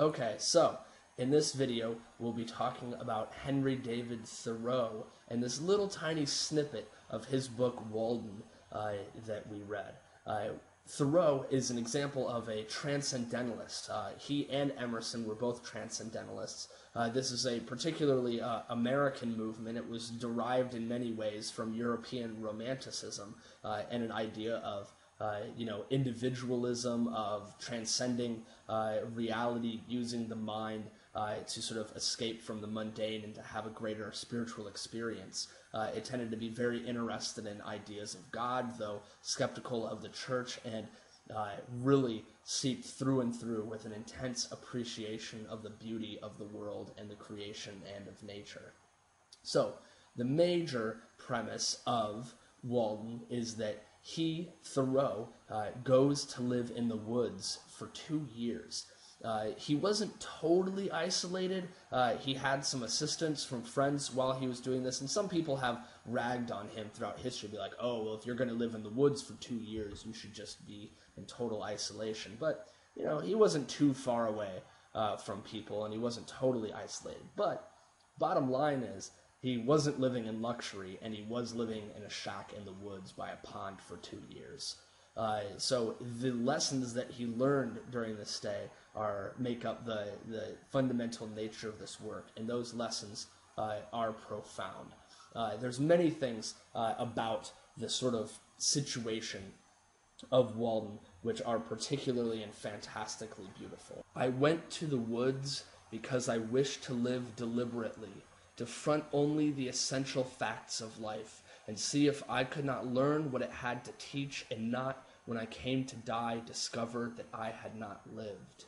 Okay, so in this video, we'll be talking about Henry David Thoreau and this little tiny snippet of his book Walden that we read. Thoreau is an example of a transcendentalist. He and Emerson were both transcendentalists. This is a particularly American movement. It was derived in many ways from European Romanticism and an idea of individualism, of transcending reality, using the mind to sort of escape from the mundane and to have a greater spiritual experience. It tended to be very interested in ideas of God, though skeptical of the church, and really seeped through and through with an intense appreciation of the beauty of the world and the creation and of nature. So, the major premise of Walden is that Thoreau, goes to live in the woods for 2 years. He wasn't totally isolated. He had some assistance from friends while he was doing this, and some people have ragged on him throughout history, be like, oh, well, if you're going to live in the woods for 2 years, you should just be in total isolation. But, he wasn't too far away from people, and he wasn't totally isolated. But bottom line is, he wasn't living in luxury, and he was living in a shack in the woods by a pond for 2 years. So the lessons that he learned during this stay make up the fundamental nature of this work, and those lessons are profound. There's many things about this sort of situation of Walden which are particularly and fantastically beautiful. I went to the woods because I wished to live deliberately, to front only the essential facts of life, and see if I could not learn what it had to teach, and not, when I came to die, discover that I had not lived.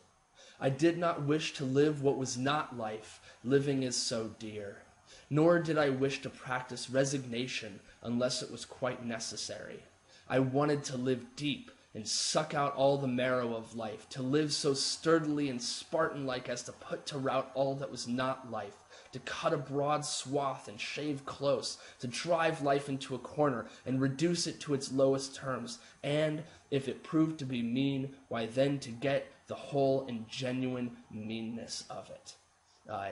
I did not wish to live what was not life, living is so dear. Nor did I wish to practice resignation unless it was quite necessary. I wanted to live deep and suck out all the marrow of life, to live so sturdily and Spartan-like as to put to rout all that was not life, to cut a broad swath and shave close, to drive life into a corner and reduce it to its lowest terms, and, if it proved to be mean, why then to get the whole and genuine meanness of it.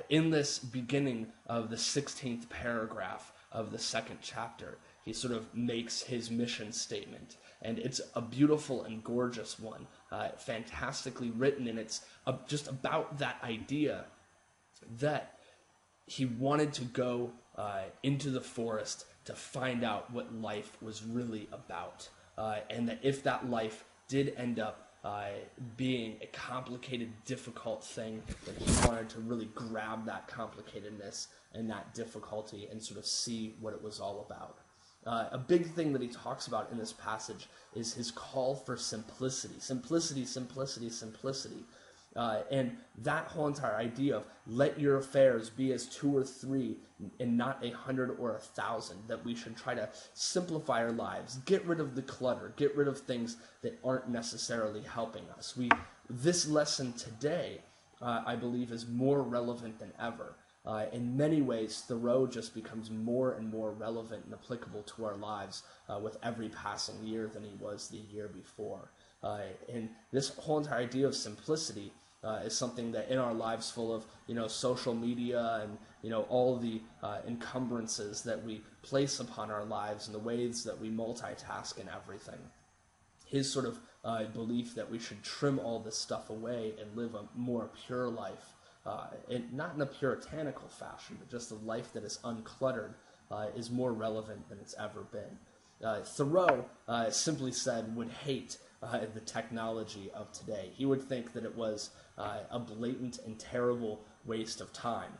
In this beginning of the 16th paragraph of the second chapter, he sort of makes his mission statement, and it's a beautiful and gorgeous one, fantastically written, and it's just about that idea that he wanted to go into the forest to find out what life was really about, and that if that life did end up being a complicated, difficult thing, that he wanted to really grab that complicatedness and that difficulty and sort of see what it was all about. A big thing that he talks about in this passage is his call for simplicity. Simplicity, simplicity, simplicity. And that whole entire idea of let your affairs be as 2 or 3 and not 100 or 1,000, that we should try to simplify our lives, get rid of the clutter, get rid of things that aren't necessarily helping us. This lesson today, I believe, is more relevant than ever. In many ways, Thoreau just becomes more and more relevant and applicable to our lives with every passing year than he was the year before. And this whole entire idea of simplicity is something that in our lives full of, social media and, all the encumbrances that we place upon our lives and the ways that we multitask and everything. His sort of belief that we should trim all this stuff away and live a more pure life, and not in a puritanical fashion, but just a life that is uncluttered, is more relevant than it's ever been. Thoreau, simply said, would hate the technology of today. He would think that it was a blatant and terrible waste of time.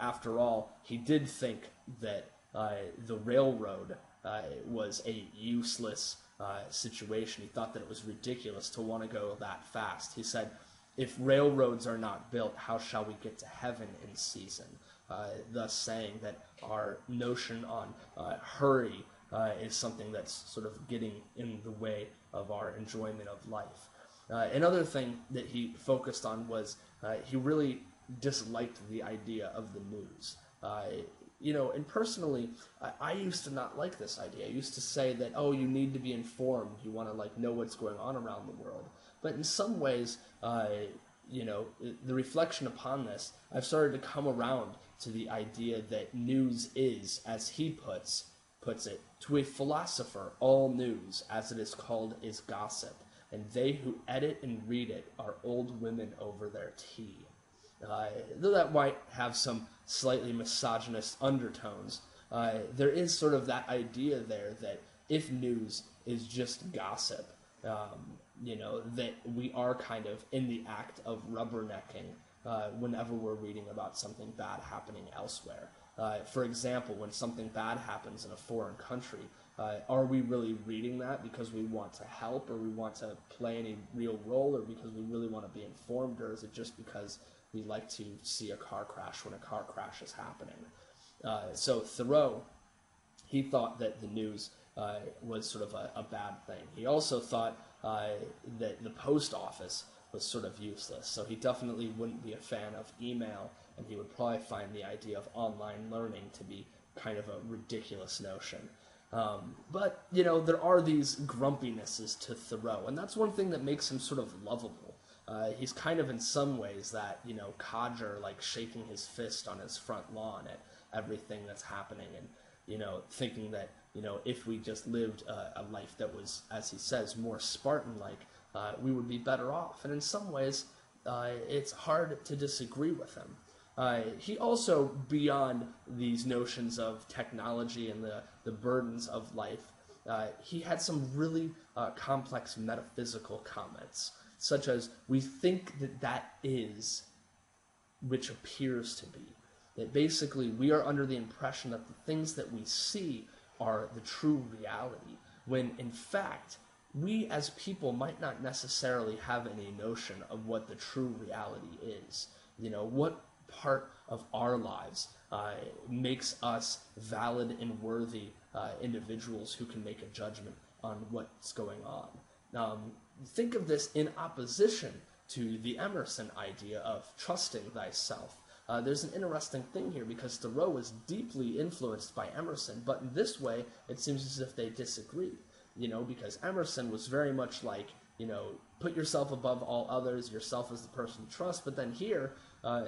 After all, he did think that the railroad was a useless situation. He thought that it was ridiculous to want to go that fast. He said, if railroads are not built, how shall we get to heaven in season? Thus saying that our notion on hurry is something that's sort of getting in the way of our enjoyment of life. Another thing that he focused on was he really disliked the idea of the news. And personally, I used to not like this idea. I used to say that, you need to be informed. You want to know what's going on around the world. But in some ways, the reflection upon this, I've started to come around to the idea that news is, as he puts it, to a philosopher, all news, as it is called, is gossip, and they who edit and read it are old women over their tea. Though that might have some slightly misogynist undertones, there is sort of that idea there that if news is just gossip, that we are kind of in the act of rubbernecking whenever we're reading about something bad happening elsewhere. For example, when something bad happens in a foreign country, are we really reading that because we want to help, or we want to play any real role, or because we really want to be informed, or is it just because we like to see a car crash when a car crash is happening? So Thoreau, he thought that the news was sort of a bad thing. He also thought that the post office was sort of useless, so he definitely wouldn't be a fan of email, and he would probably find the idea of online learning to be kind of a ridiculous notion. But, there are these grumpinesses to Thoreau, and that's one thing that makes him sort of lovable. He's kind of in some ways that, codger, like shaking his fist on his front lawn at everything that's happening, and, thinking that, if we just lived a life that was, as he says, more Spartan-like, we would be better off. And in some ways, it's hard to disagree with him. He also, beyond these notions of technology and the burdens of life, he had some really complex metaphysical comments, such as, we think that is which appears to be. That basically we are under the impression that the things that we see are the true reality, when in fact we as people might not necessarily have any notion of what the true reality is. What part of our lives makes us valid and worthy individuals who can make a judgment on what's going on. Think of this in opposition to the Emerson idea of trusting thyself. There's an interesting thing here, because Thoreau was deeply influenced by Emerson, but in this way it seems as if they disagree. Because Emerson was very much like, put yourself above all others, yourself as the person you trust, but then here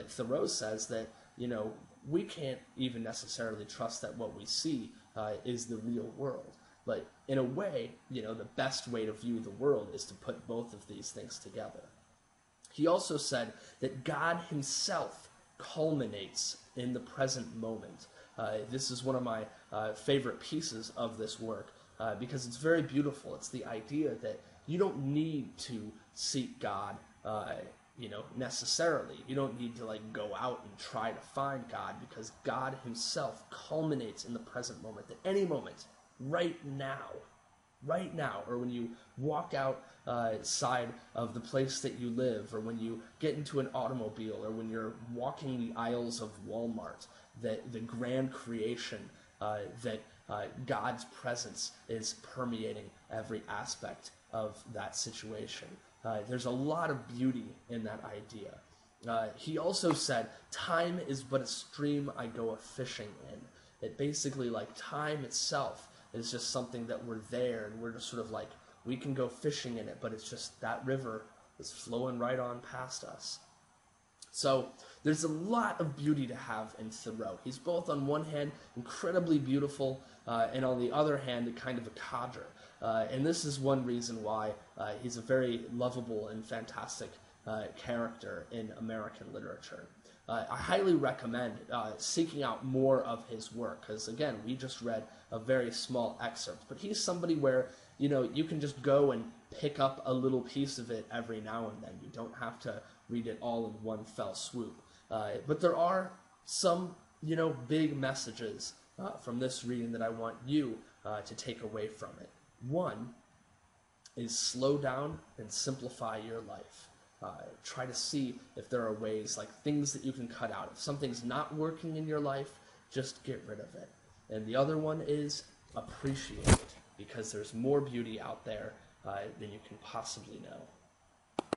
Thoreau says that, we can't even necessarily trust that what we see is the real world. But in a way, the best way to view the world is to put both of these things together. He also said that God himself culminates in the present moment. This is one of my favorite pieces of this work, because it's very beautiful. It's the idea that you don't need to seek God, necessarily. You don't need to go out and try to find God, because God himself culminates in the present moment. At any moment, right now, or when you walk outside of the place that you live, or when you get into an automobile, or when you're walking the aisles of Walmart, that the grand creation, that God's presence is permeating every aspect of that situation. There's a lot of beauty in that idea. He also said, time is but a stream I go a-fishing in. It basically, time itself is just something that we're there, and we're just sort of we can go fishing in it, but it's just that river is flowing right on past us. So there's a lot of beauty to have in Thoreau. He's both, on one hand, incredibly beautiful, and on the other hand, kind of a codger. And this is one reason why he's a very lovable and fantastic character in American literature. I highly recommend seeking out more of his work, because again, we just read a very small excerpt, but he's somebody where, you can just go and pick up a little piece of it every now and then. You don't have to read it all in one fell swoop. But there are some, big messages from this reading that I want you to take away from it. One is slow down and simplify your life. Try to see if there are ways, things that you can cut out. If something's not working in your life, just get rid of it. And the other one is appreciate it, because there's more beauty out there than you can possibly know.